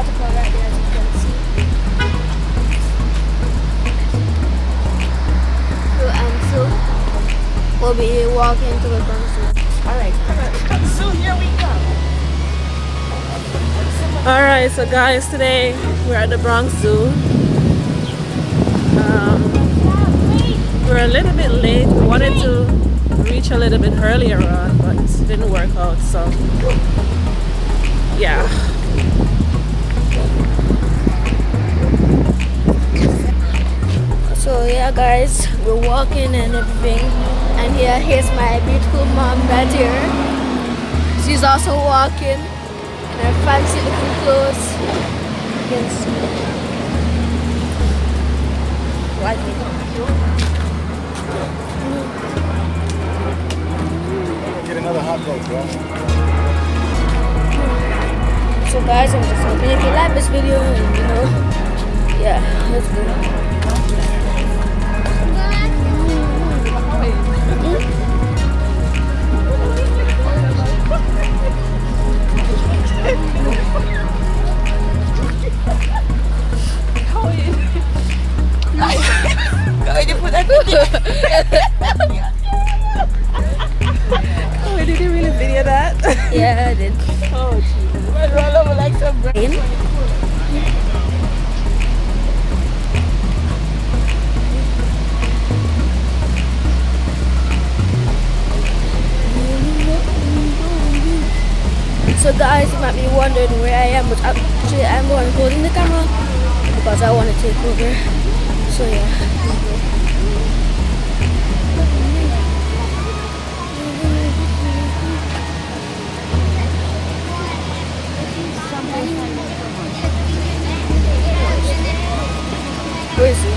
waterfall right there, as you can see. So we'll be walking to the Bronx Zoo. Alright, so here we go. Alright, so guys, today we're at the Bronx Zoo. We're a little bit late. We wanted to reach a little bit earlier on, but it didn't work out, so yeah. So yeah guys, we're walking and everything, and here's my beautiful mom right here. She's also walking in her fancy looking clothes. You can see. Like it. Get another hot dog, bro. So guys, I'm just hoping if you like this video, and yeah, let's go. Oh, did you really video that? Yeah, I did. Oh, Jesus. Roll over like some bread. So guys, you might be wondering where I am, but actually I'm the one holding the camera because I want to take over. So yeah. Where is he?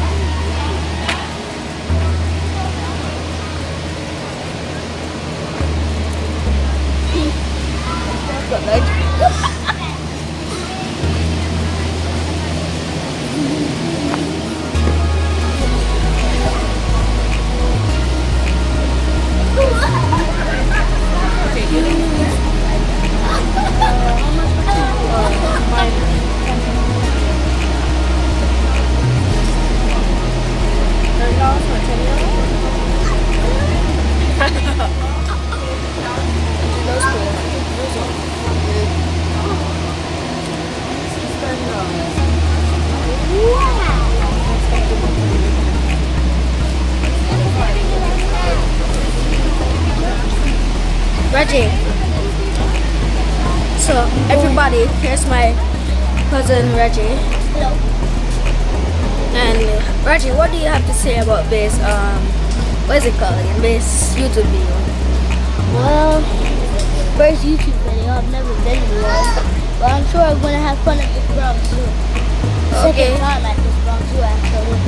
Reggie. So everybody, here's my cousin Reggie. Hello. And Reggie, what do you have to say about this what is it called again? This YouTube video? Well, first YouTube video, I've never been to one, but I'm sure I'm gonna have fun at this Bronx Zoo. Okay. Second time at this Bronx Zoo actually.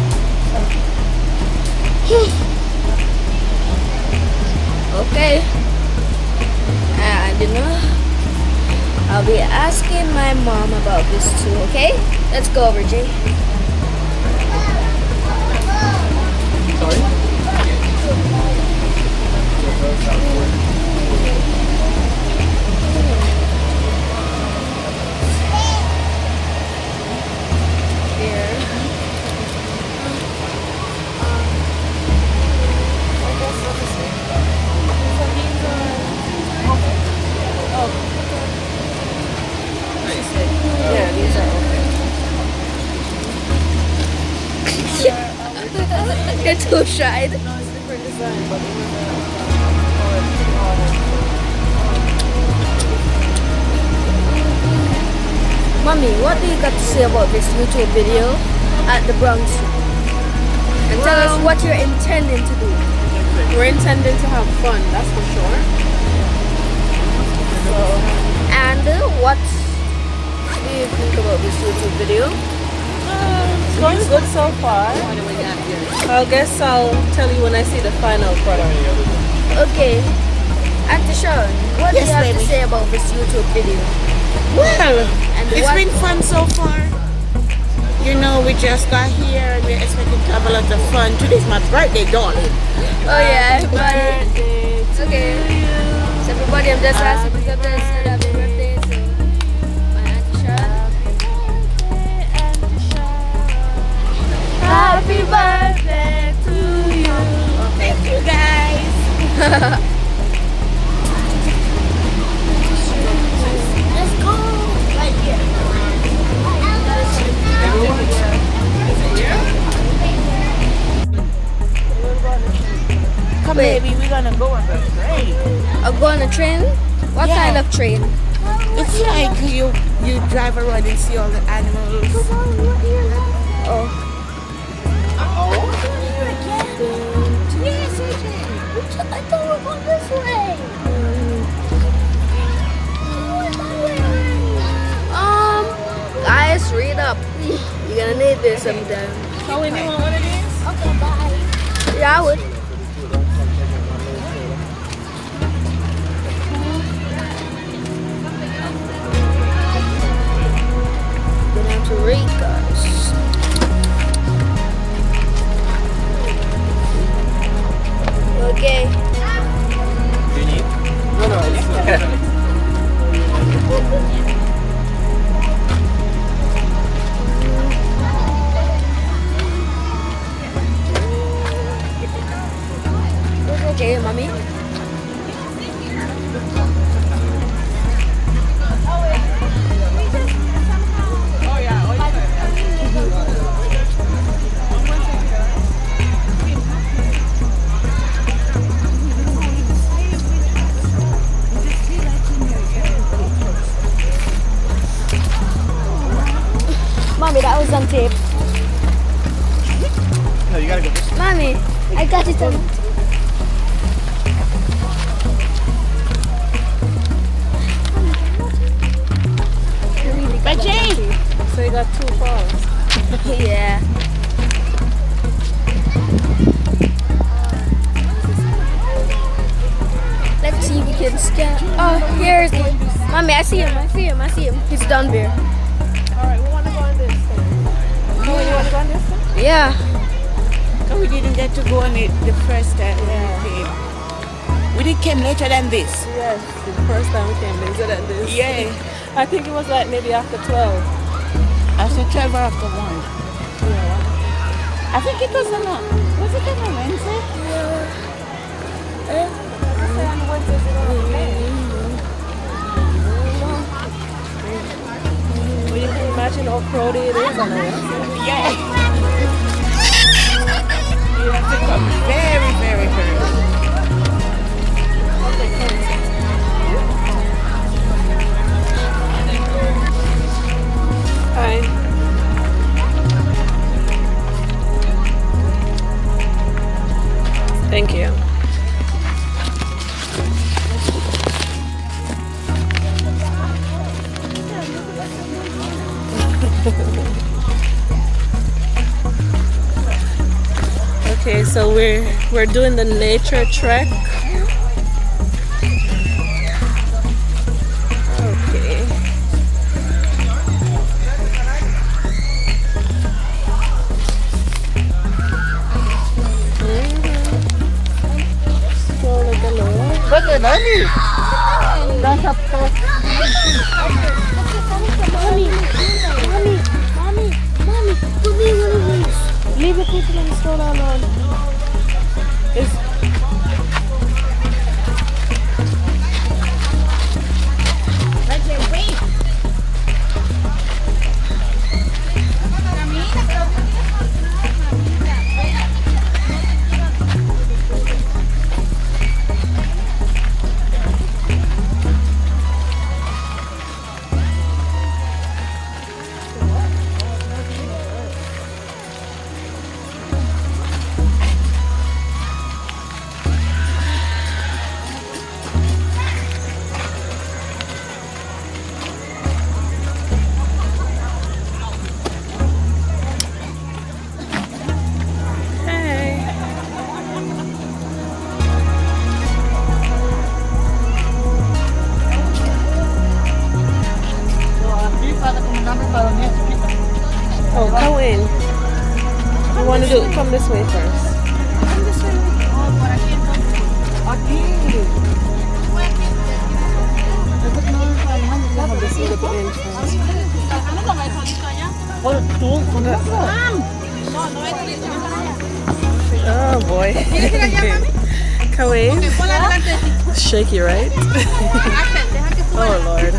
Okay. And I'll be asking my mom about this too, okay? Let's go, Reggie. Sorry? Here. Yeah, these are okay. You're too shy. No, it's different design, but Mommy, what do you got to say about this YouTube video at the Bronx Zoo? And tell us what you're intending to do. we're intending to have fun, that's for sure. So, And what do you think about this YouTube video? it's going good so far. I guess I'll tell you when I see the final product. Okay. Auntie Sharon, what do Yes, you have baby. to say about this YouTube video? Well, And it's what- been fun so far. You know, we just got here and we're expecting to have a lot of fun. Today's my birthday, darling. Oh yeah, everybody. Birthday to Okay. you. So everybody, I'm just asking because happy birthday to my Auntie Sharon. Let's go. Right here. Come, Wait. baby, we're gonna go on the train. I'll go on a train? What Yeah. kind of train? It's like you drive around and see all the animals. Oh. Yes, I thought we were going this way. Guys, read up. You're gonna need this sometime. So when you want one of these? Okay, bye. Yeah, I would. Gonna have to read, guys. Okay. Do you need? No, no, it's Okay, mommy. Oh yeah, Mommy, that was on tape. No, you gotta go this way. Mommy, I got it on. Reggie! so you got 2 falls. Yeah. Let's see if we can scan. Oh, here's it. Mommy, I see him. I see him. I see him. He's down there. Alright, we want to go on this thing. Oh, you want to go on this thing? Yeah. Because we didn't get to go on it the first time we came. We did came later than this. Yes, the first time we came later than this. Yeah. I think it was like maybe after 12. After 12 or after 1. Yeah. I think it was on a, was it on a Wednesday? Well, you can imagine how crowded it is on a Wednesday. Yeah. You have to come very, very early. Hi. Thank you. Okay, so we're doing the nature trek. Okay. Look at Annie. That's a first. Mommy, put me one of these. Leave the people in the store alone. It's Reggie, wait. oh, come in. You want to do come this way first. Have this little entrance. Oh boy. Kawaii? Shaky, right? Oh Lord.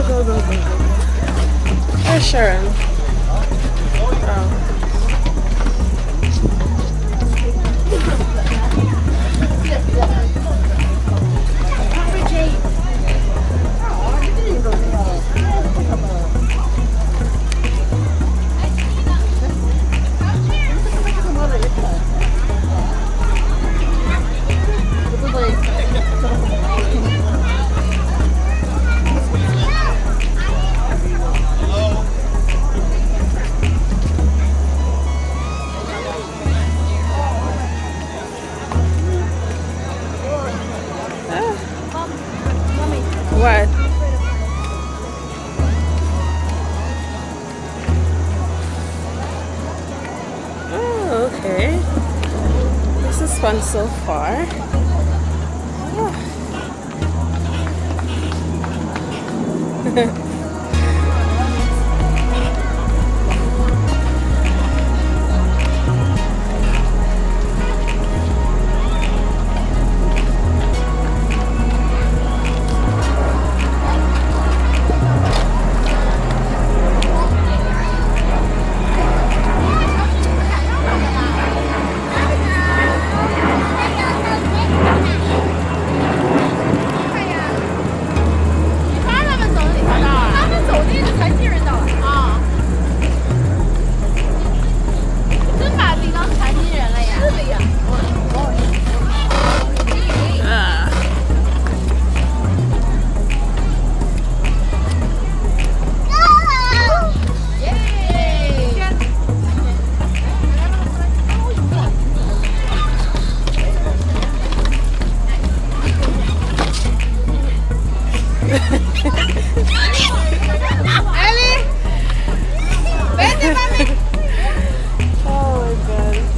Go. Where's Sharon? Oh. What? Oh, okay. This is fun so far. Oh.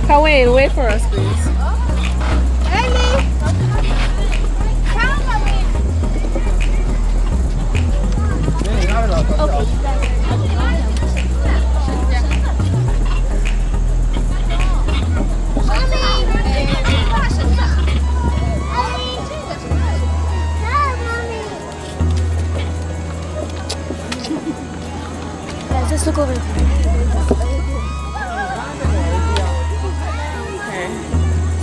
Kawaii, wait for us, please. Just look over.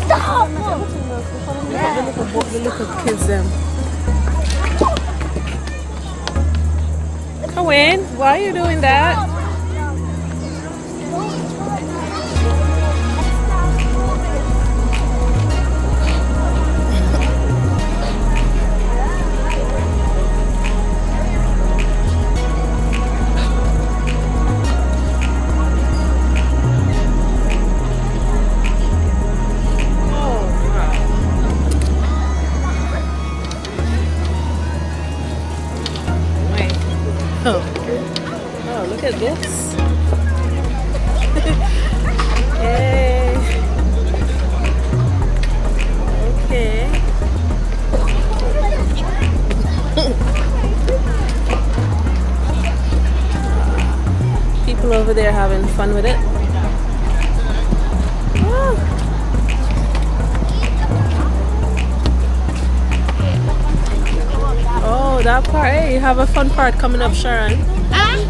Stop! The little kids them. Kawaii, why are you doing that? Oh, look at this. Yay. Okay. People over there having fun with it. Oh, that part. Hey, you have a fun part coming up, Sharon.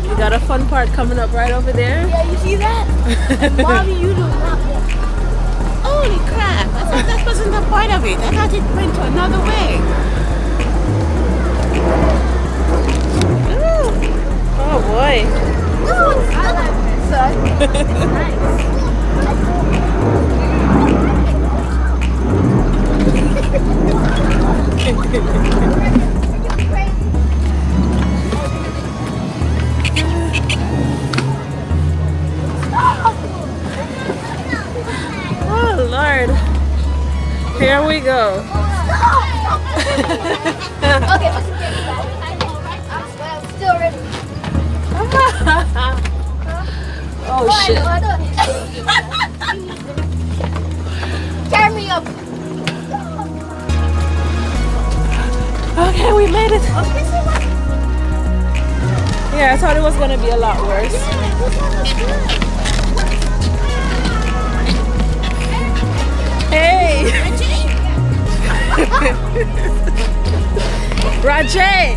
You got a fun part coming up right over there. Yeah, you see that? Mommy, you do not. Holy crap! I thought that wasn't the point of it. I thought it went another way. Oh boy. I like it, son. Oh Lord. Here we go. Okay, let's get back. I'm still ready. Oh shit. Carry me up. Okay, we made it. Yeah, I thought it was gonna be a lot worse. Hey! Rajay!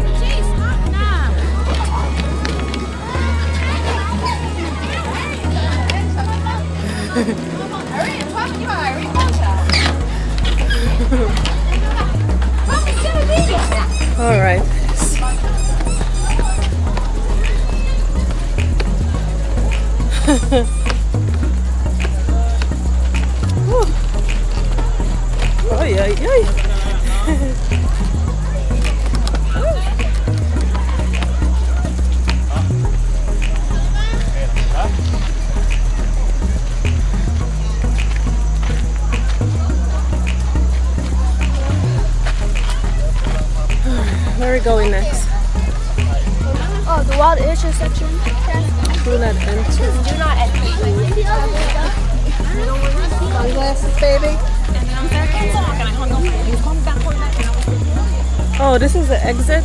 All right. Oh yeah, Where are we going next? Oh, the wild Asia section. Do not enter. Do not enter. Sunglasses, baby. Oh, this is the exit?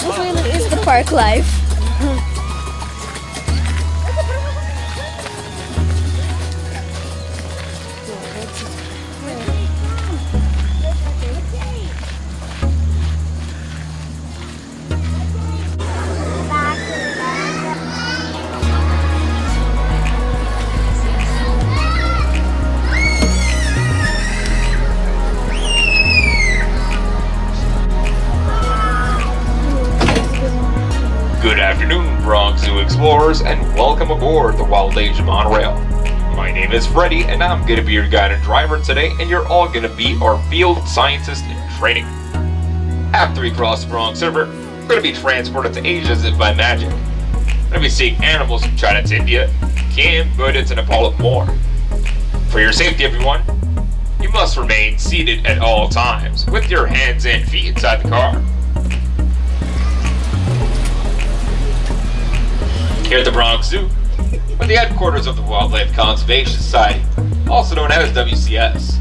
This really is the park life. Good afternoon, Bronx Zoo Explorers, and welcome aboard the Wild Asia Monorail. My name is Freddy, and I'm going to be your guide and driver today, and you're all going to be our field scientist in training. After we cross the Bronx River, we're going to be transported to Asia as if by magic. We're going to be seeing animals from China to India, Cambodia to Nepal and more. For your safety, everyone, you must remain seated at all times, with your hands and feet inside the car. Here at the Bronx Zoo, we're the headquarters of the Wildlife Conservation Society, also known as WCS.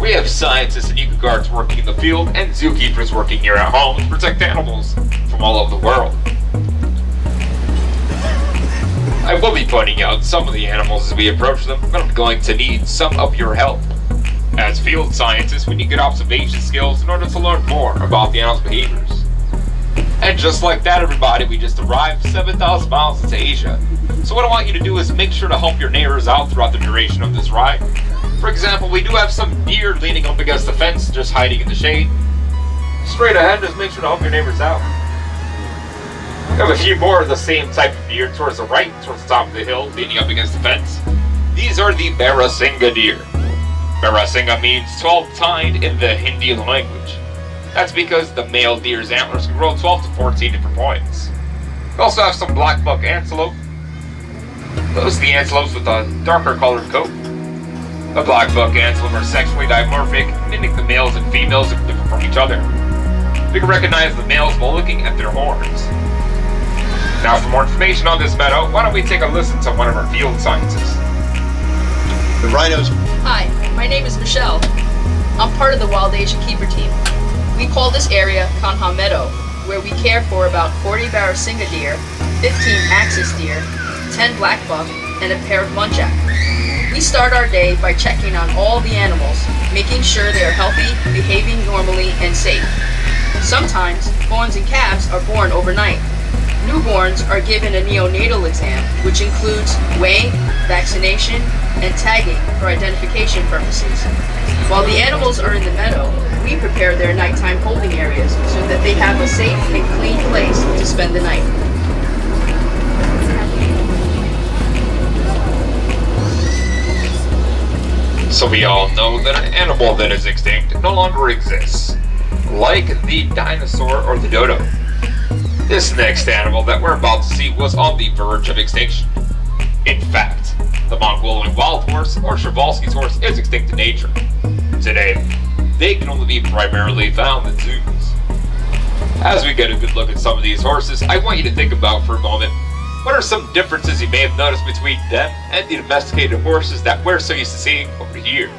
We have scientists and eco-guards working in the field and zookeepers working here at home to protect animals from all over the world. I will be pointing out some of the animals as we approach them, but I'm going to need some of your help. As field scientists, we need good observation skills in order to learn more about the animal's behaviors. And just like that, everybody, we just arrived 7,000 miles into Asia. So what I want you to do is make sure to help your neighbors out throughout the duration of this ride. For example, we do have some deer leaning up against the fence, just hiding in the shade. Straight ahead, just make sure to help your neighbors out. We have a few more of the same type of deer towards the right, towards the top of the hill, leaning up against the fence. These are the Barasinga deer. Barasinga means 12-tined in the Hindi language. That's because the male deer's antlers can grow 12 to 14 different points. We also have some black buck antelope. Those are the antelopes with a darker colored coat. The black buck antelope are sexually dimorphic, meaning the males and females are different from each other. We can recognize the males while looking at their horns. Now for more information on this meadow, why don't we take a listen to one of our field scientists. The rhinos. Hi, my name is Michelle. I'm part of the Wild Asia Keeper team. We call this area Kanha Meadow, where we care for about 40 Barasinga deer, 15 axis deer, 10 black buck, and a pair of muntjac. We start our day by checking on all the animals, making sure they are healthy, behaving normally, and safe. Sometimes, fawns and calves are born overnight. Newborns are given a neonatal exam, which includes weighing, vaccination, and tagging for identification purposes. While the animals are in the meadow, we prepare their nighttime holding areas so that they have a safe and clean place to spend the night. So we all know that an animal that is extinct no longer exists, like the dinosaur or the dodo. This next animal that we're about to see was on the verge of extinction. In fact, the Mongolian wild horse, or Przewalski's horse, is extinct in nature. Today, they can only be primarily found in zoos. As we get a good look at some of these horses, I want you to think about for a moment, what are some differences you may have noticed between them and the domesticated horses that we're so used to seeing over here?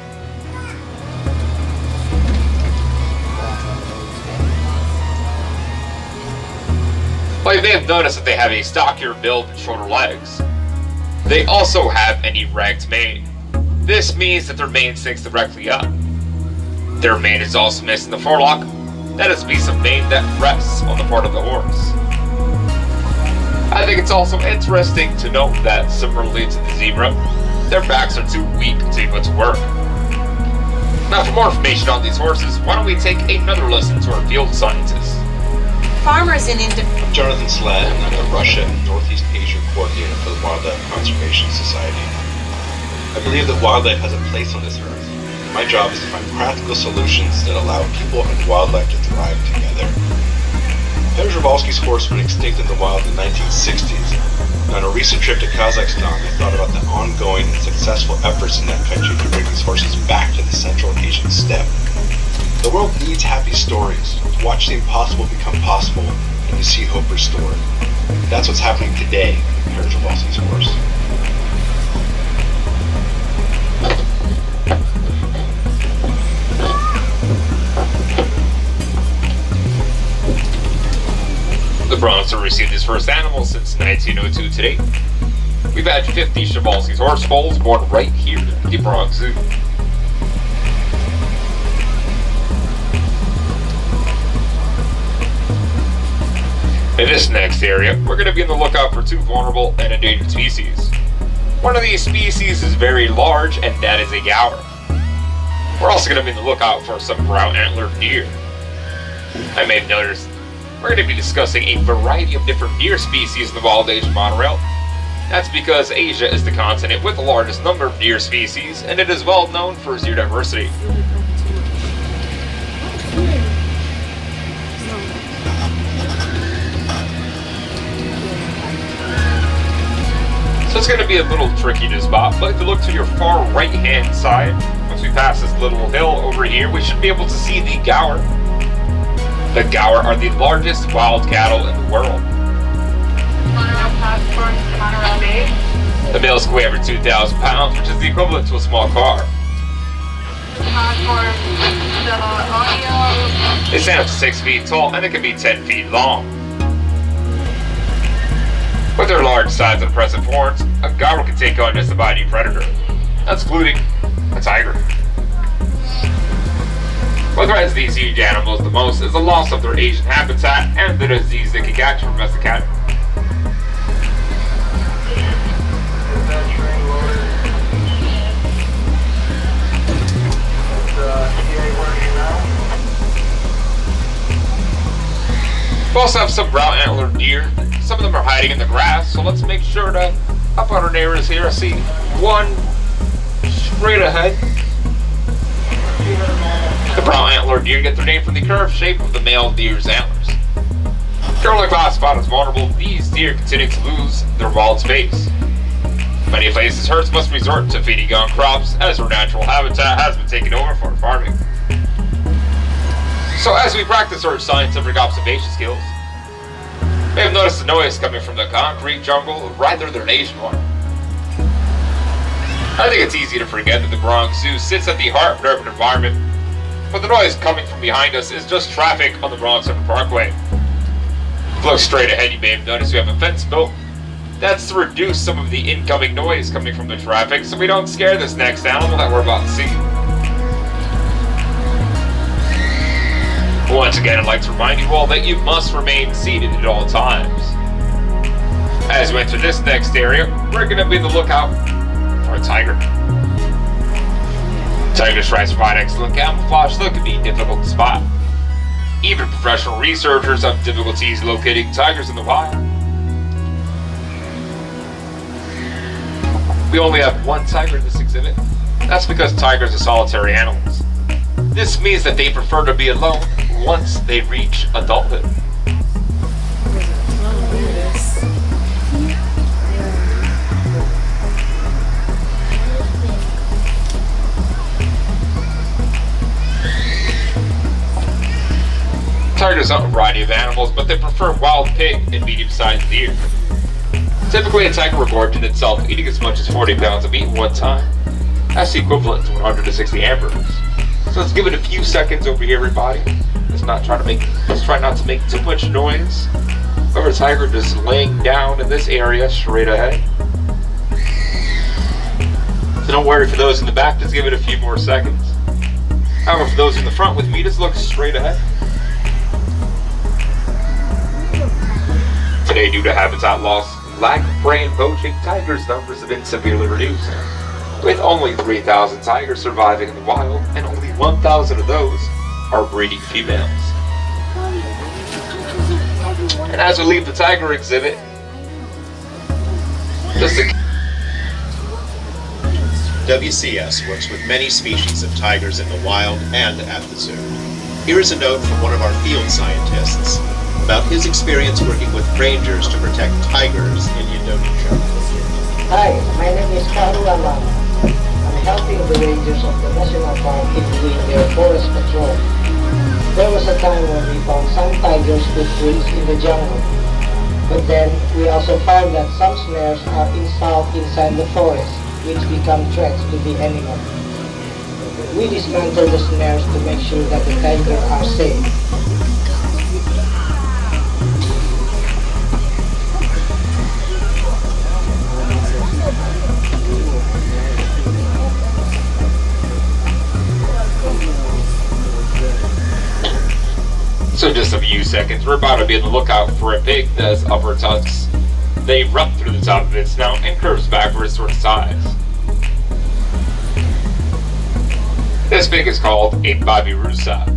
Well, you may have noticed that they have a stockier build and shorter legs. They also have an erect mane. This means that their mane sticks directly up. Their mane is also missing the forelock. That is a piece of mane that rests on the part of the horse. I think it's also interesting to note that, similarly to the zebra, their backs are too weak to be put to work. Now, for more information on these horses, why don't we take another listen to our field scientists. Farmers in Jonathan Slad, and I'm the Russia and Northeast Asia coordinator for the Wildlife Conservation Society. I believe that wildlife has a place on this earth. My job is to find practical solutions that allow people and wildlife to thrive together. Przewalski's horse went extinct in the wild in the 1960s. On a recent trip to Kazakhstan, I thought about the ongoing and successful efforts in that country to bring these horses back to the Central Asian steppe. The world needs happy stories, to watch the impossible become possible, and to see hope restored. That's what's happening today with Przewalski's horse. The Bronx have received his first animal since 1902 to date. We've had 50 Przewalski's horse foals born right here at the Bronx Zoo. In this next area, we're going to be on the lookout for two vulnerable and endangered species. One of these species is very large, and that is a gaur. We're also going to be on the lookout for some brown antlered deer. I may have noticed we're going to be discussing a variety of different deer species in the wild Asian monorail. That's because Asia is the continent with the largest number of deer species, and it is well known for its deer diversity. So it's going to be a little tricky to spot, but if you look to your far right hand side, once we pass this little hill over here, we should be able to see the gaur. The gaur are the largest wild cattle in the world. The males weigh over 2,000 pounds, which is the equivalent to a small car. They stand up to 6 feet tall, and they can be 10 feet long. With their large size and impressive horns, a gaur can take on just about any predator, excluding a tiger. What threatens these huge animals the most is the loss of their Asian habitat and the disease they can catch from domestic cattle. We also have some brown antlered deer. Some of them are hiding in the grass, so let's make sure to up on our neighbors here. I see one straight ahead. The brown antlered deer get their name from the curved shape of the male deer's antlers. Currently classified as vulnerable, these deer continue to lose their wild space. Many places, herds must resort to feeding on crops as their natural habitat has been taken over for farming. So as we practice our scientific observation skills, we may have noticed the noise coming from the concrete jungle rather than an Asian one. I think it's easy to forget that the Bronx Zoo sits at the heart of an urban environment, but the noise coming from behind us is just traffic on the Bronx River Parkway. If you look straight ahead, you may have noticed we have a fence built. That's to reduce some of the incoming noise coming from the traffic so we don't scare this next animal that we're about to see. Once again, I'd like to remind you all that you must remain seated at all times. As we enter this next area, we're going to be on the lookout for a tiger. Tiger stripes provide excellent camouflage, so it can be difficult to spot. Even professional researchers have difficulties locating tigers in the wild. We only have one tiger in this exhibit. That's because tigers are solitary animals. This means that they prefer to be alone once they reach adulthood. Tigers hunt a variety of animals, but they prefer wild pig and medium-sized deer. Typically, a tiger will gorge in itself, eating as much as 40 pounds of meat at one time. That's the equivalent to 160 hamburgers. So let's give it a few seconds over here, everybody. Let's try not to make too much noise. Over tiger just laying down in this area straight ahead. So don't worry for those in the back, just give it a few more seconds. However, for those in the front with me, just look straight ahead. Today, due to habitat loss, lack of prey and poaching, tigers' numbers have been severely reduced, with only 3,000 tigers surviving in the wild, and only 1,000 of those are breeding females. And as we leave the tiger exhibit, WCS works with many species of tigers in the wild and at the zoo. Here is a note from one of our field scientists about his experience working with rangers to protect tigers in Indonesia. Hi, my name is Karu Alam. I'm helping the rangers of the national park in doing their forest patrol. There was a time when we found some tigers with roots in the jungle. But then we also found that some snares are installed inside the forest, which become threats to the animal. We dismantle the snares to make sure that the tigers are safe. So just a few seconds, we're about to be on the lookout for a pig that has upper tusks. They erupt through the top of its snout and curves backwards towards its eyes. This pig is called a babirusa.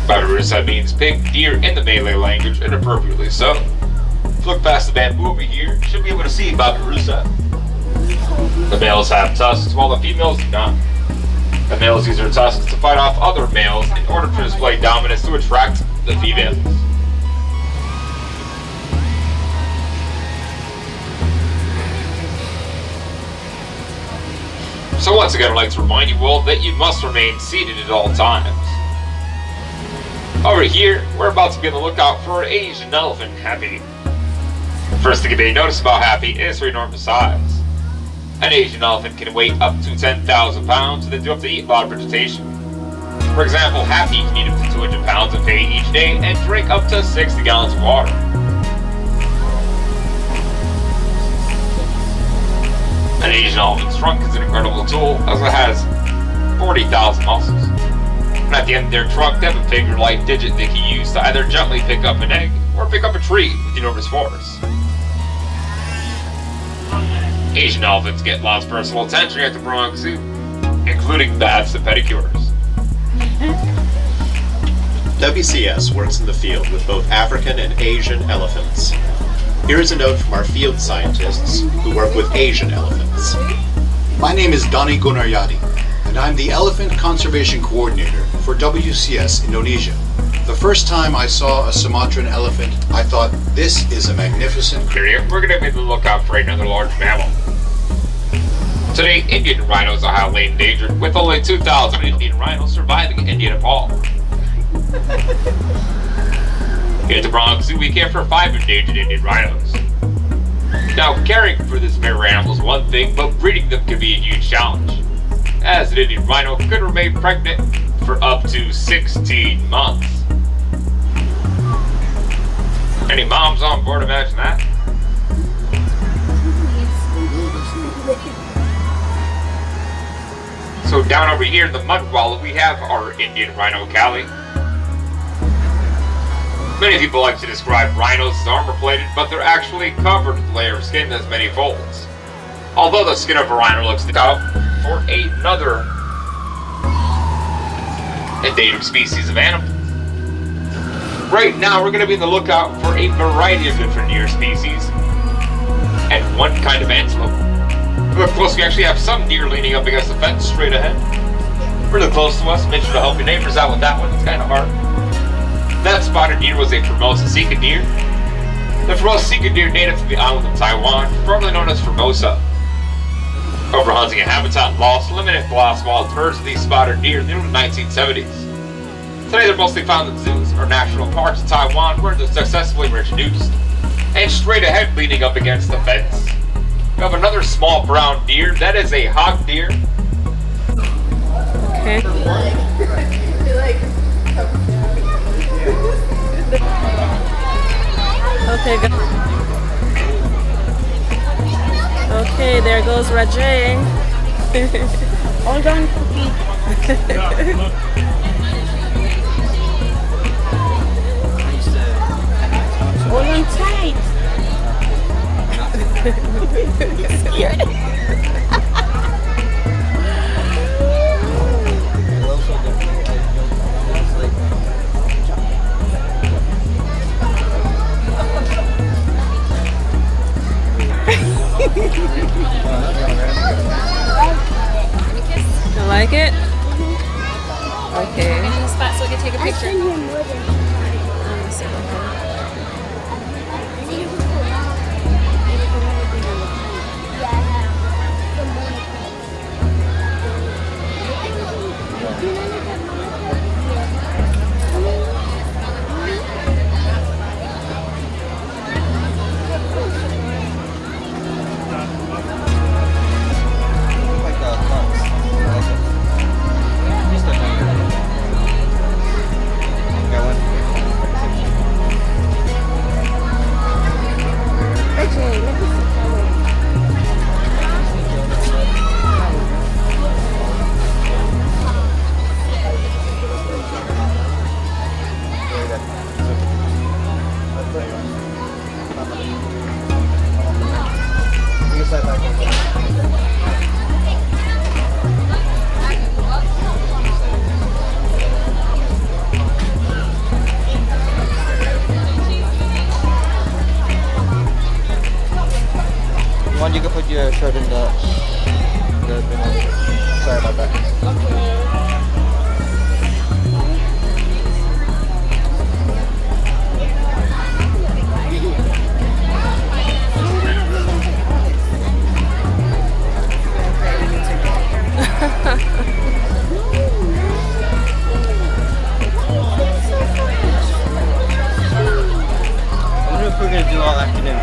Babirusa means pig, deer in the Malay language, and appropriately so. If you look past the bamboo over here, you should be able to see babirusa. The males have tusks, while the females do not. The males use their tusks to fight off other males in order to display dominance to attract the females. So once again, I'd like to remind you all that you must remain seated at all times. Over here, we're about to be on the lookout for an Asian elephant, Happy. First thing you may notice about Happy is her enormous size. An Asian elephant can weigh up to 10,000 pounds and then do have to eat a lot of vegetation. For example, Happy can eat up to 200 pounds of hay each day and drink up to 60 gallons of water. An Asian elephant's trunk is an incredible tool as it has 40,000 muscles. And at the end of their trunk, they have a finger-like digit they can use to either gently pick up an egg or pick up a tree with enormous force. Asian elephants get lots of personal attention at the Bronx Zoo, including baths and pedicures. WCS works in the field with both African and Asian elephants. Here is a note from our field scientists who work with Asian elephants. My name is Donny Gunaryadi, and I'm the Elephant Conservation Coordinator for WCS Indonesia. The first time I saw a Sumatran elephant, I thought, this is a magnificent creature. We're going to be on the lookout for another large mammal. Today, Indian rhinos are highly endangered, with only 2,000 Indian rhinos surviving in India and Nepal. Here at the Bronx Zoo, we care for 5 endangered Indian rhinos. Now, caring for this rare animal is one thing, but breeding them can be a huge challenge, as an Indian rhino could remain pregnant for up to 16 months. Any moms on board, imagine that? So down over here in the mud wallow, we have our Indian rhino Cali. Many people like to describe rhinos as armor-plated, but they're actually covered with a layer of skin that has many folds. Although the skin of a rhino looks out for another endangered species of animal. Right now, we're going to be on the lookout for a variety of different deer species and one kind of antelope. Look close, we actually have some deer leaning up against the fence straight ahead. Really close to us. Make sure to help your neighbors out with that one. It's kind of hard. That spotted deer was a Formosa Sika deer. The Formosa Sika deer native to the island of Taiwan, formerly known as Formosa. Overhunting and habitat loss eliminated the last wild herds of these spotted deer in the 1970s. Today they're mostly found in zoos or national parks in Taiwan where they're successfully reintroduced. And straight ahead leaning up against the fence, we have another small brown deer. That is a hog deer. Okay. Okay, good. Okay, there goes Rajay. Hold on, Cookie. Hold on tight. Scared. You like it? Okay. In the spot so we can take a I've picture. been here more than You can put your shirt in the sorry about that. I wonder if we're gonna do all afternoon.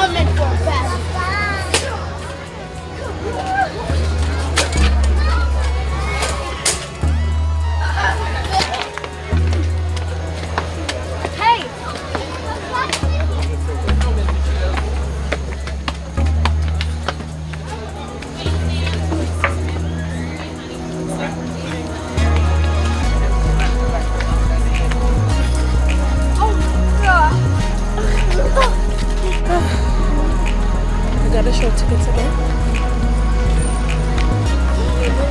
I'm meant for a fast. Hey! You gotta show tickets again.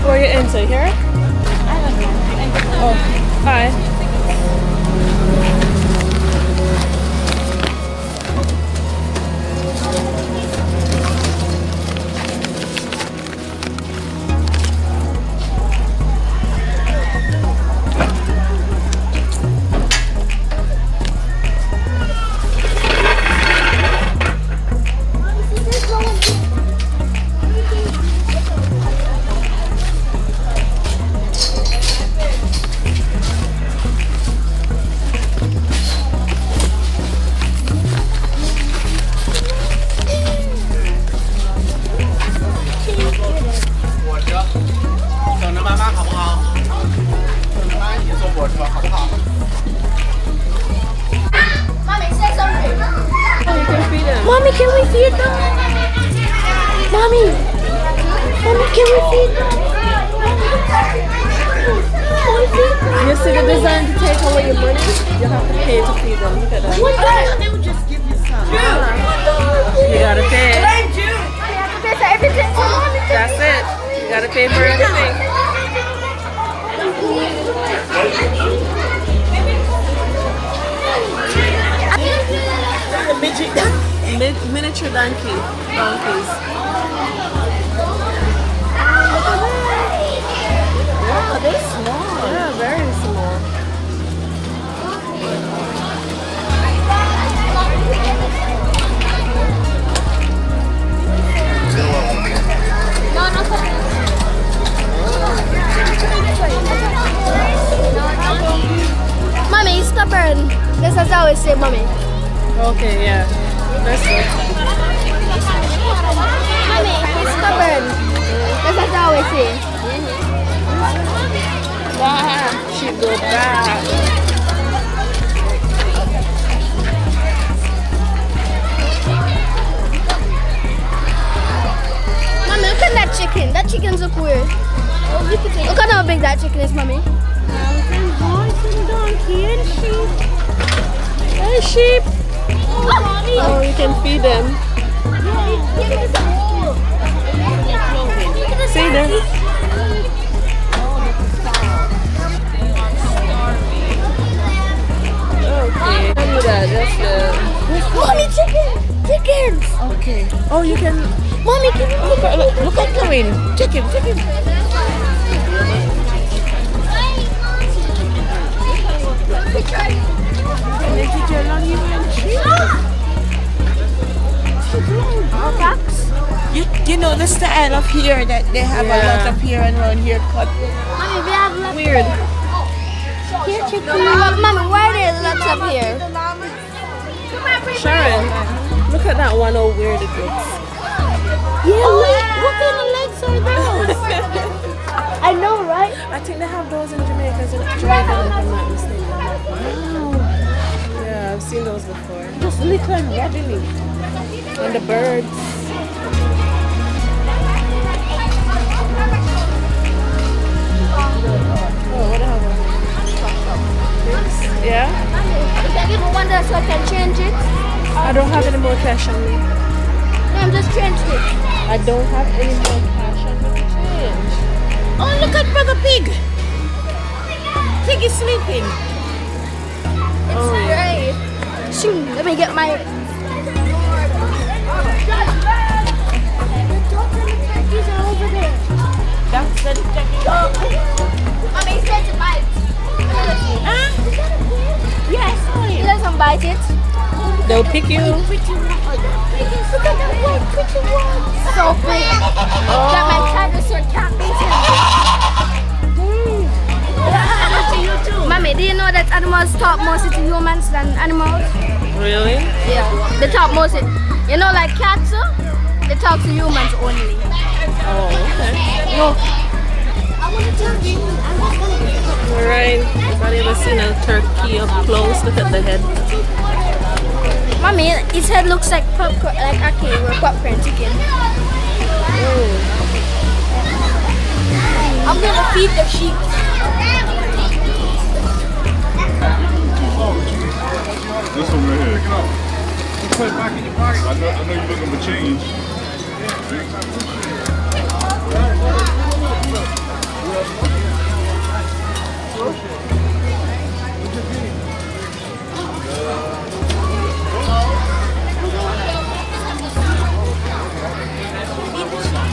Where you enter here? Oh, hi. Mommy, can we feed them? Mommy! Mommy, can we feed them? You see the design to take away your money? You have to pay to feed them. Look at that. They would just give you some. You gotta pay. I have to pay for everything for Mommy. That's it. You gotta pay for everything. Miniature donkeys. say mommy. Okay, yeah. Let's go. Mommy, he's stubborn. That's what I always say. Wow, she go back. Mommy, look at that chicken. That chicken's look weird. Look at how big that chicken is, mommy. Hey, sheep. Oh, you can feed them. See them? Okay. Don't do that. Just Mommy, chickens. Okay. Oh, you can. Mommy, give me Look at coming. Chicken. You know the style of hair that they have a lot of hair and around here cut. Mommy, we have lots. Weird. Here, chicken. Mommy, why are there lots of here? Sharon, look at that one. How weird it looks. Yeah, what kind of legs are those? I know, right? I think they have those in Jamaica. If I'm not mistaken. Yeah, I've seen those before. Just little and rabbly. And the birds. Oh, what have I? Yeah? You can give me one that so I can change it. I don't have any more cash on me. No, I'm just changing it. I don't have any more cash on me to change. Oh, look at Brother Pig. Pig is sleeping. Oh, yeah. Right. Shoot, let me get my... Turkeys are over there. That's the Mommy, he's trying to bite. Huh? Yes, he doesn't bite it. They'll pick you. Look at that white pretty one. So big. That my dinosaur can't beat him. Mommy, do you know that animals talk more to humans than animals? Really? Yeah. They talk more to, you know, like cats, they talk to humans only. Oh, okay. No. I want to tell you. Alright. Have you ever seen a turkey up close? Look at the head. Mommy, his head looks like popcorn, like or popcorn chicken. I'm gonna feed the sheep. This one right here. You put it back in your pocket. I know you're looking for change.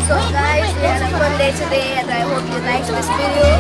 So guys, it's a fun day today and I hope you liked this video.